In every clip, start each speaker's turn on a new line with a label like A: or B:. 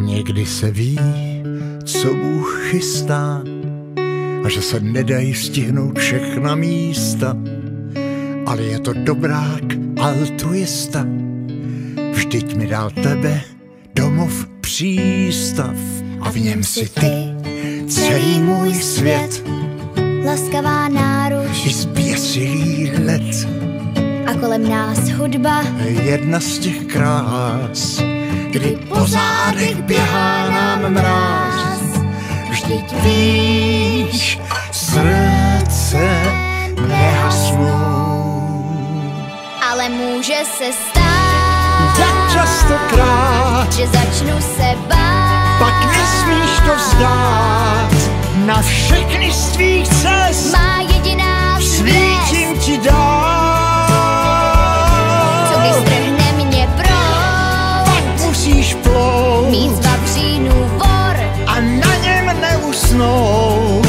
A: Někdy se ví, co Bůh chystá a že se nedají stihnout všechna místa, ale je to dobrák altruista. Vždyť mi dal tebe domov přístav a v něm si ty celý můj svět,
B: laskavá náruč
A: i zběsilý let
B: a kolem nás hudba,
A: jedna z těch krás, kdy po zádech běhá nám mráz. Vždyť víš, srdce nehasnou,
B: ale může se stát
A: tak častokrát,
B: že začnu se bát,
A: pak nesmíš to vzdát. Na všechny z tvých cest
B: má jediná
A: svítím ti dál.
B: co když strhne mě proud,
A: Pak musíš plout
B: mít z vavřínů vor
A: a na něm neusnout.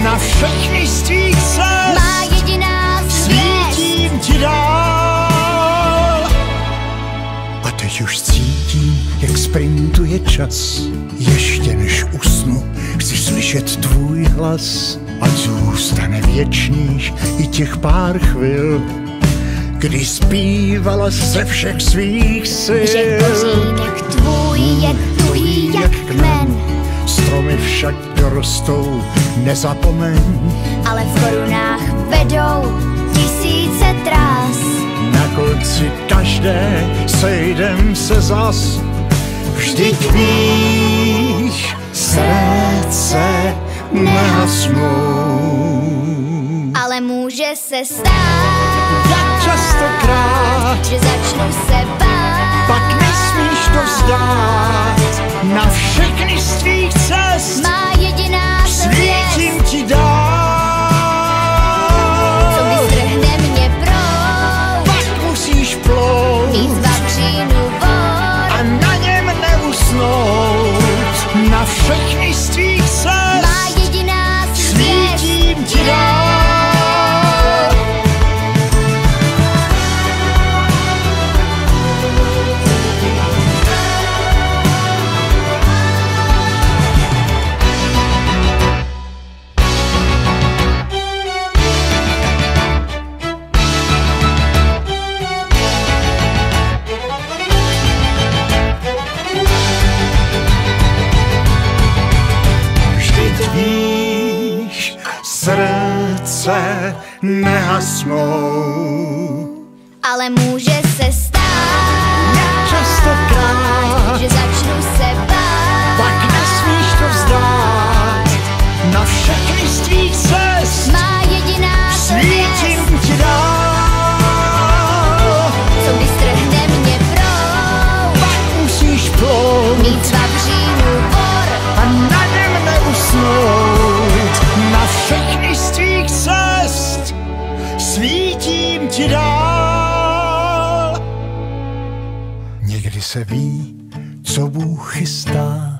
A: Na všechny z tvých cest
B: má jediná
A: svítím ti dál. A teď už cítím, jak sprintuje čas. Ještě než usnu, chci slyšet tvůj hlas. Ať zůstane věčných i těch pár chvil, kdy zpívala ze všech svých sil.
B: že pořídek tvůj je tuhý jak kmen,
A: Stromy však dorostou, nezapomeň.
B: ale v korunách vedou tisíce trás.
A: Na konci každé sejdem se zas. Vždyť víš, srdce nehasnou,
B: Ale může se stát,
A: jak častokrát,
B: že začnu se bát,
A: pak nesmíš to vzdát. Na všechny z tvých cest
B: má jediná
A: svítím ti dál.
B: co když strhne mě proud,
A: Pak musíš plout
B: mít z vavřínů vor,
A: a na něm neusnout. Na všechny z tvých cest
B: má jediná
A: svítím ti dál. Víš, srdce nehasnou,
B: ale může se stát,
A: častokrát,
B: že začnu se bát,
A: pak nesmíš to vzdát. Na všechny z tvých cest
B: má jediná
A: svítím ti dál.
B: co když strhne mě proud,
A: Pak musíš plout
B: mít z vavřínů vor,
A: a na něm neusnout. Na všechny z tvých cest svítím ti dál. Někdy se ví, co Bůh chystá